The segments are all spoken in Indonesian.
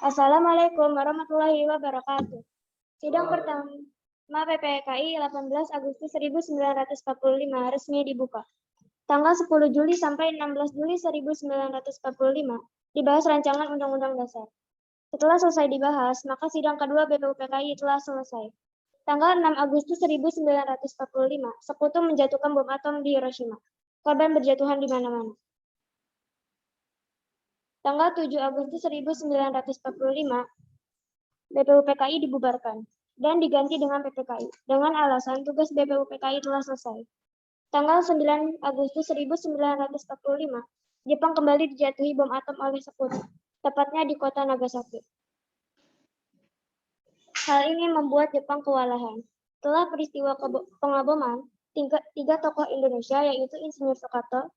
Assalamualaikum warahmatullahi wabarakatuh. Sidang pertama PPKI 18 Agustus 1945 resmi dibuka. Tanggal 10 Juli sampai 16 Juli 1945 dibahas rancangan Undang-Undang Dasar. Setelah selesai dibahas, maka sidang kedua BPUPKI telah selesai. Tanggal 6 Agustus 1945, Sekutu menjatuhkan bom atom di Hiroshima. Korban berjatuhan di mana-mana. Tanggal 7 Agustus 1945, BPUPKI dibubarkan dan diganti dengan PPKI dengan alasan tugas BPUPKI telah selesai. Tanggal 9 Agustus 1945, Jepang kembali dijatuhi bom atom oleh Sekutu, tepatnya di kota Nagasaki. Hal ini membuat Jepang kewalahan. Setelah peristiwa pengaboman, tiga tokoh Indonesia yaitu Insinyur Soekarno,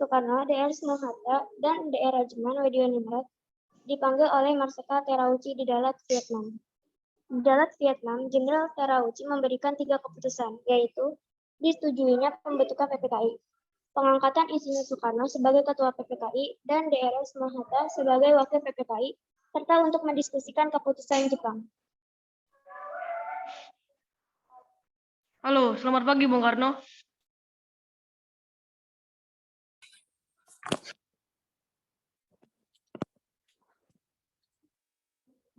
Dr. Soekarno Hatta, dan Dr. Rajiman Weddiwaningrat dipanggil oleh Marsikal Terauchi di Dalat, Vietnam. Di Dalat, Vietnam, Jenderal Terauchi memberikan 3 keputusan, yaitu disetujuinya pembentukan PPKI, pengangkatan Insinyur Soekarno sebagai Ketua PPKI, dan Dr. Soekarno Hatta sebagai Wakil PPKI, serta untuk mendiskusikan keputusan Jepang. Halo, selamat pagi Bung Karno.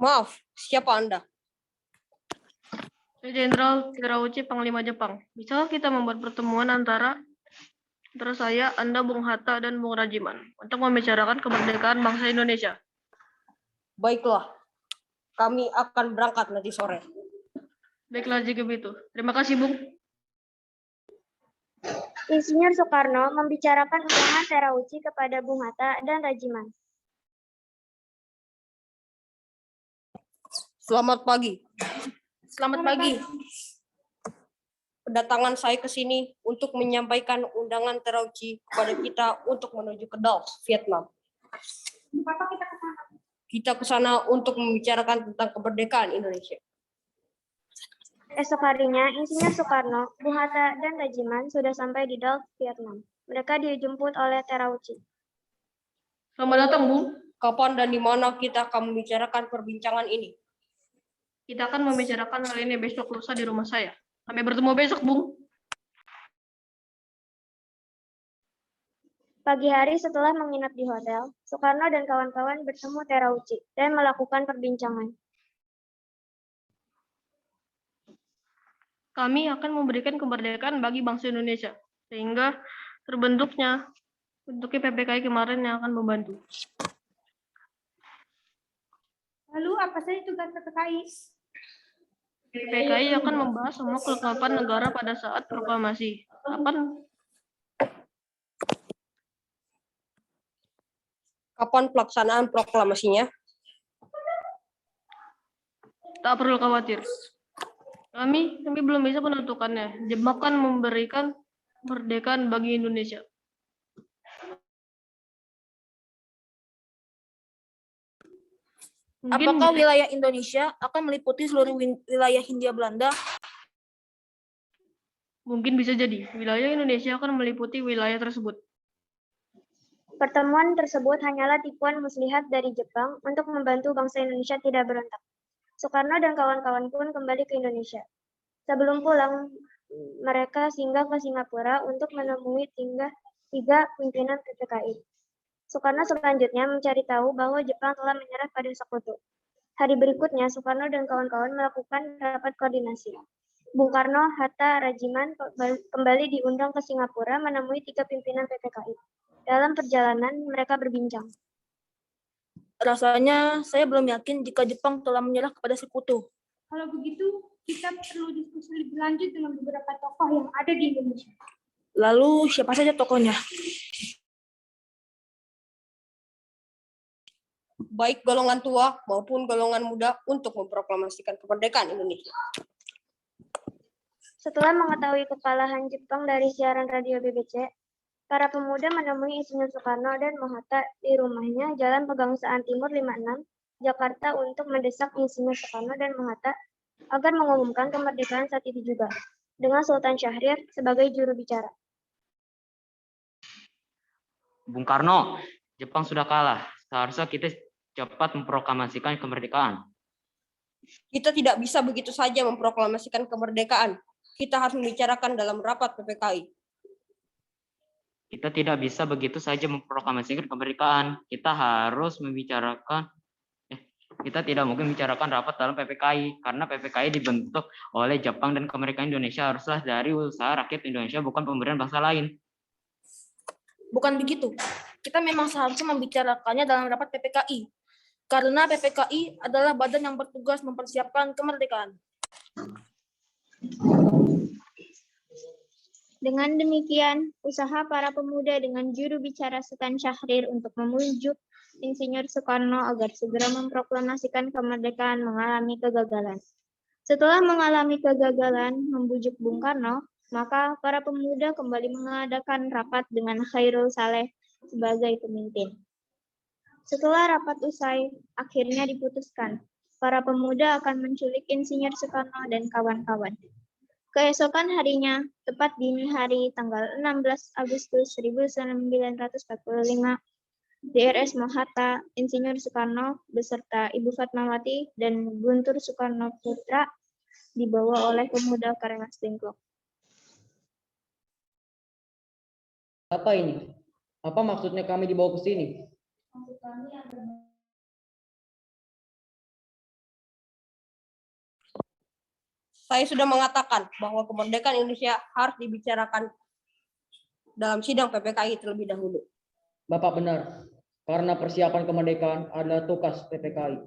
Maaf, siapa Anda? Saya Jenderal Terauchi, Panglima Jepang. Bisa kita membuat pertemuan antara saya, Anda, Bung Hatta, dan Bung Rajiman untuk membicarakan kemerdekaan bangsa Indonesia. Baiklah, kami akan berangkat nanti sore. Baiklah jika begitu. Terima kasih, Bung. Insinyur Soekarno membicarakan undangan Terauchi kepada Bung Hatta dan Rajiman. Selamat pagi. Selamat pagi. Kedatangan saya ke sini untuk menyampaikan undangan Terauchi kepada kita untuk menuju ke Dalat, Vietnam. Kita ke sana untuk membicarakan tentang kemerdekaan Indonesia. Esok harinya, Insinyur Soekarno, Bung Hatta, dan Rajiman sudah sampai di Dalat, Vietnam. Mereka dijemput oleh Terauchi. Selamat datang, Bung. Kapan dan di mana kita akan membicarakan perbincangan ini? Kita akan membicarakan hal ini besok lusa di rumah saya. Sampai bertemu besok, Bung. Pagi hari setelah menginap di hotel, Soekarno dan kawan-kawan bertemu Terauchi dan melakukan perbincangan. Kami akan memberikan kemerdekaan bagi bangsa Indonesia, sehingga bentuknya PPKI kemarin yang akan membantu. Lalu apa saja tugas PPKI? PPKI akan membahas semua kelengkapan negara pada saat proklamasi. Kapan pelaksanaan proklamasinya? Tak perlu khawatir. Kami belum bisa menentukannya. Jepang akan memberikan kemerdekaan bagi Indonesia. Apakah wilayah Indonesia akan meliputi seluruh wilayah Hindia Belanda? Mungkin bisa jadi. Wilayah Indonesia akan meliputi wilayah tersebut. Pertemuan tersebut hanyalah tipuan muslihat dari Jepang untuk membantu bangsa Indonesia tidak berontak. Soekarno dan kawan-kawan pun kembali ke Indonesia. Sebelum pulang, mereka singgah ke Singapura untuk menemui tiga pimpinan PPKI. Soekarno selanjutnya mencari tahu bahwa Jepang telah menyerah pada Sekutu. Hari berikutnya, Soekarno dan kawan-kawan melakukan rapat koordinasi. Bung Karno, Hatta, Rajiman kembali diundang ke Singapura menemui 3 pimpinan PPKI. Dalam perjalanan, mereka berbincang. Rasanya saya belum yakin jika Jepang telah menyerah kepada Sekutu. Kalau begitu, kita perlu diskusi lebih lanjut dengan beberapa tokoh yang ada di Indonesia. Lalu siapa saja tokohnya? Baik golongan tua maupun golongan muda untuk memproklamasikan kemerdekaan Indonesia. Setelah mengetahui kekalahan Jepang dari siaran radio BBC, para pemuda menemui Insinyur Soekarno dan Bung Hatta di rumahnya Jalan Pegangsaan Timur 56, Jakarta untuk mendesak Insinyur Soekarno dan Bung Hatta agar mengumumkan kemerdekaan saat itu juga, dengan Sultan Syahrir sebagai juru bicara. Bung Karno, Jepang sudah kalah. Seharusnya kita cepat memproklamasikan kemerdekaan. Kita tidak bisa begitu saja memproklamasikan kemerdekaan. Kita harus membicarakan dalam rapat PPKI. Kita tidak bisa begitu saja memproklamasikan kemerdekaan. Kita tidak mungkin membicarakan rapat dalam PPKI, karena PPKI dibentuk oleh Jepang dan kemerdekaan Indonesia haruslah dari usaha rakyat Indonesia, bukan pemberian bangsa lain. Bukan begitu. Kita memang seharusnya membicarakannya dalam rapat PPKI. Karena PPKI adalah badan yang bertugas mempersiapkan kemerdekaan. Dengan demikian, usaha para pemuda dengan juru bicara Sultan Syahrir untuk memujuk Insinyur Soekarno agar segera memproklamasikan kemerdekaan mengalami kegagalan. Setelah mengalami kegagalan membujuk Bung Karno, maka para pemuda kembali mengadakan rapat dengan Khairul Saleh sebagai pemimpin. Setelah rapat usai, akhirnya diputuskan, para pemuda akan menculik Insinyur Soekarno dan kawan-kawan. Keesokan harinya, tepat dini hari tanggal 16 Agustus 1945, di RS Mohatta, Insinyur Soekarno beserta Ibu Fatmawati dan Guntur Soekarno Putra dibawa oleh pemuda Karengas Dengklok. Apa ini? Apa maksudnya kami dibawa ke sini? Saya sudah mengatakan bahwa kemerdekaan Indonesia harus dibicarakan dalam sidang PPKI terlebih dahulu. Bapak benar, karena persiapan kemerdekaan adalah tugas PPKI.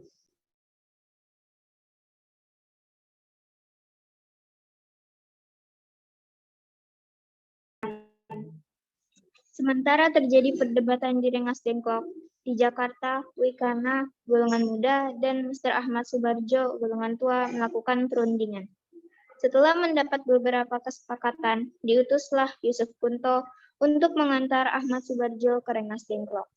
Sementara terjadi perdebatan di Rengas Dengklok, di Jakarta, Wikana, golongan muda, dan Mr. Ahmad Subarjo, golongan tua, melakukan perundingan. Setelah mendapat beberapa kesepakatan, diutuslah Yusuf Kunto untuk mengantar Ahmad Subarjo ke Rengas Dengklok.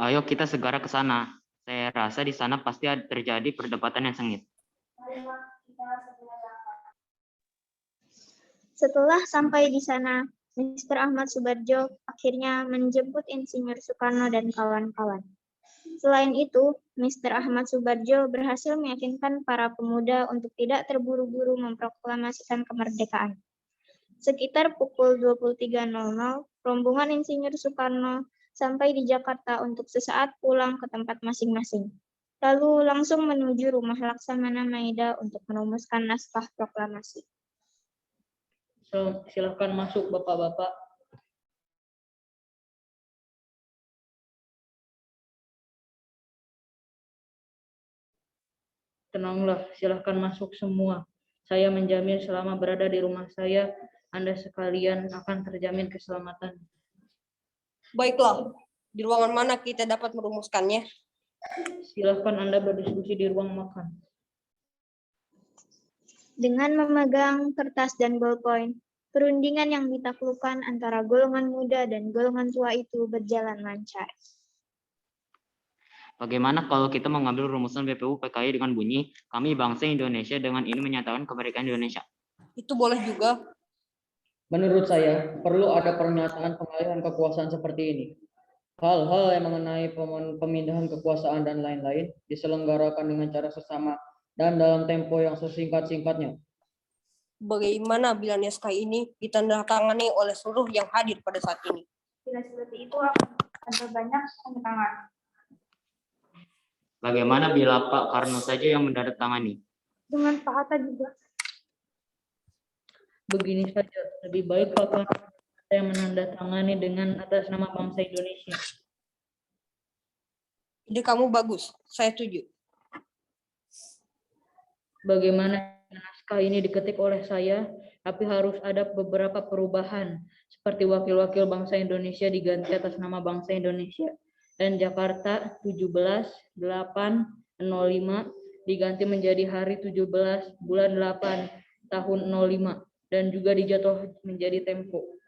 Ayo kita segera ke sana. Saya rasa di sana pasti terjadi perdebatan yang sengit. Setelah sampai di sana, Mr. Ahmad Subarjo akhirnya menjemput Insinyur Soekarno dan kawan-kawan. Selain itu, Mr. Ahmad Subarjo berhasil meyakinkan para pemuda untuk tidak terburu-buru memproklamasikan kemerdekaan. Sekitar pukul 23.00, rombongan Insinyur Soekarno sampai di Jakarta untuk sesaat pulang ke tempat masing-masing. Lalu langsung menuju rumah Laksamana Maida untuk merumuskan naskah proklamasi. Silakan masuk Bapak-bapak. Tenanglah, silakan masuk semua. Saya menjamin selama berada di rumah saya, Anda sekalian akan terjamin keselamatan. Baiklah, di ruangan mana kita dapat merumuskannya? Silakan Anda berdiskusi di ruang makan. Dengan memegang kertas dan ballpoint, perundingan yang ditaklukkan antara golongan muda dan golongan tua itu berjalan lancar. Bagaimana kalau kita mengambil rumusan BPU PKI dengan bunyi, kami bangsa Indonesia dengan ini menyatakan kemerdekaan Indonesia? Itu boleh juga. Menurut saya, perlu ada pernyataan pengalihan kekuasaan seperti ini. Hal-hal yang mengenai pemindahan kekuasaan dan lain-lain diselenggarakan dengan cara sesama dan dalam tempo yang sesingkat-singkatnya. Bagaimana bila naskah ini ditandatangani oleh seluruh yang hadir pada saat ini? Bila seperti itu akan ada banyak tanda tangan. Bagaimana bila Pak Karno saja yang menandatangani? Dengan Pak Hatta juga. Begini saja, lebih baik Pak Karno yang menandatangani dengan atas nama bangsa Indonesia. Ide kamu bagus, saya setuju. Bagaimana naskah ini diketik oleh saya, tapi harus ada beberapa perubahan, seperti wakil-wakil bangsa Indonesia diganti atas nama bangsa Indonesia, dan Jakarta 17/8/05 diganti menjadi hari 17 bulan 8 tahun 05, dan juga dijatuh menjadi Tempo.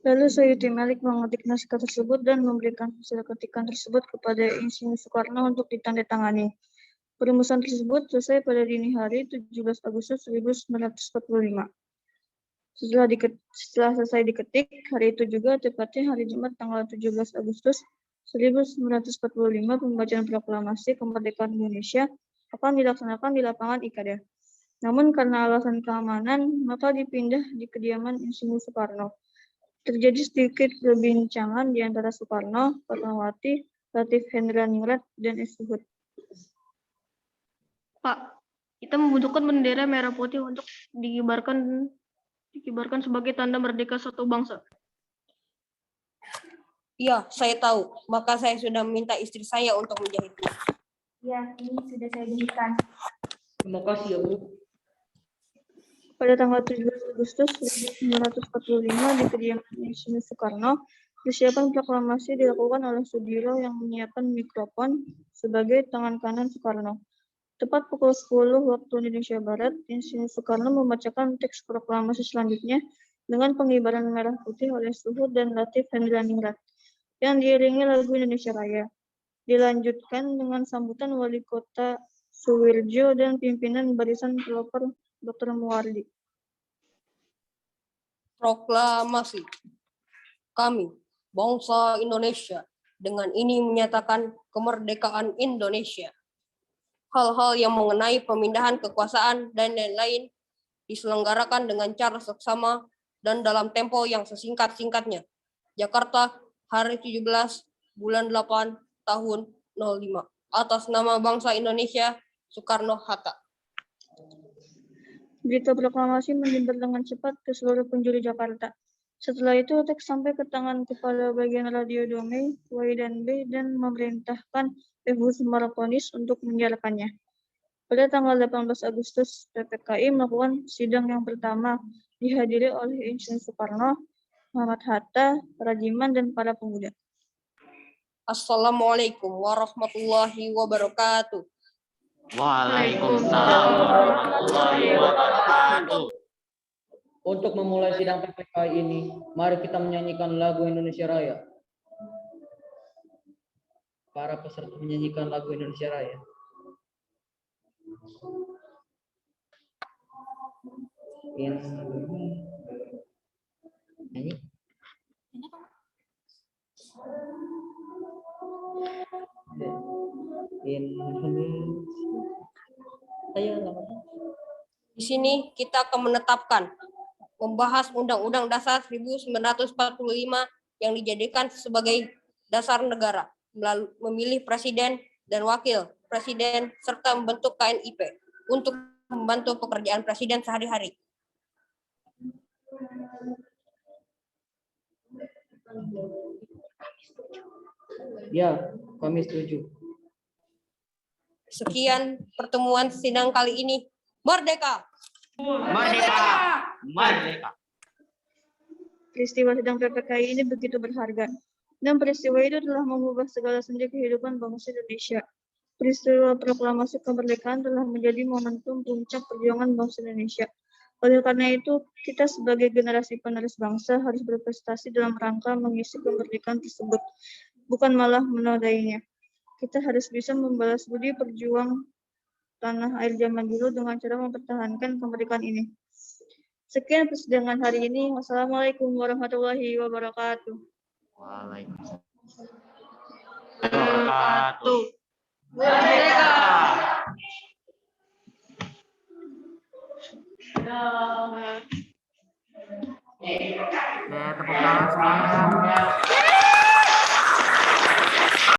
Lalu Sayuti Malik mengetik naskah tersebut dan memberikan hasil ketikan tersebut kepada Insinyur Soekarno untuk ditandatangani. Perumusan tersebut selesai pada dini hari 17 Agustus 1945. Setelah selesai diketik, hari itu juga, tepatnya hari Jumat tanggal 17 Agustus 1945, pembacaan proklamasi kemerdekaan Indonesia akan dilaksanakan di lapangan IKADA. Namun karena alasan keamanan, maka dipindah di kediaman Insinyur Soekarno. Terjadi sedikit perbincangan di antara Soekarno, Fatmawati, Latif Hendraningrat, dan S. Luhut. Pak, kita membutuhkan bendera merah putih untuk dikibarkan sebagai tanda merdeka suatu bangsa. Iya, saya tahu. Maka saya sudah meminta istri saya untuk menjahitnya. Ya, ini sudah saya jadikan. Terima kasih ya, Bu. Pada tanggal 17 Agustus 1945 di kediaman Insinyur Soekarno, persiapan proklamasi dilakukan oleh Sudiro yang menyiapkan mikrofon sebagai tangan kanan Soekarno. Tepat pukul 10 waktu Indonesia Barat, Insinyur Soekarno membacakan teks proklamasi selanjutnya dengan pengibaran merah putih oleh Luhut dan Latif Hendraningrat yang diiringi lagu Indonesia Raya. Dilanjutkan dengan sambutan Wali Kota Suwirjo dan pimpinan Barisan Pelopor Dr. Muwardi. Proklamasi. Kami, bangsa Indonesia, dengan ini menyatakan kemerdekaan Indonesia. Hal-hal yang mengenai pemindahan kekuasaan dan lain-lain diselenggarakan dengan cara seksama dan dalam tempo yang sesingkat-singkatnya. Jakarta, hari 17 bulan 8 tahun 05. Atas nama bangsa Indonesia, Soekarno-Hatta. Berita proklamasi menyebar dengan cepat ke seluruh penjuru Jakarta. Setelah itu, teks sampai ke tangan Kepala Bagian Radio Dome, Y dan B, dan memerintahkan Ibu Maraponis untuk menyiarkannya. Pada tanggal 18 Agustus, PPKI melakukan sidang yang pertama, dihadiri oleh Insinyur Soekarno, Muhammad Hatta, Rajiman, dan para pemuda. Assalamualaikum warahmatullahi wabarakatuh. Waalaikumsalam warahmatullahi wabarakatuh. Untuk memulai sidang PPKI ini, mari kita menyanyikan lagu Indonesia Raya. Para peserta menyanyikan lagu Indonesia Raya. Nyanyi. Di sini kita akan menetapkan membahas Undang-Undang Dasar 1945 yang dijadikan sebagai dasar negara, memilih presiden dan wakil presiden serta membentuk KNIP untuk membantu pekerjaan presiden sehari-hari. Ya, kami setuju. Sekian pertemuan sidang kali ini. Merdeka! Merdeka! Merdeka! Peristiwa sidang PPKI ini begitu berharga, dan peristiwa itu telah mengubah segala sendi kehidupan bangsa Indonesia. Peristiwa proklamasi kemerdekaan telah menjadi momentum puncak perjuangan bangsa Indonesia. Oleh karena itu, kita sebagai generasi penerus bangsa harus berprestasi dalam rangka mengisi kemerdekaan tersebut, bukan malah menodainya. Kita harus bisa membalas budi perjuang tanah air zaman dulu dengan cara mempertahankan kemerdekaan ini. Sekian persidangan hari ini. Wassalamualaikum warahmatullahi wabarakatuh. Waalaikumsalam wabarakatuh. Merdeka! Ya, tepuk tangan semuanya.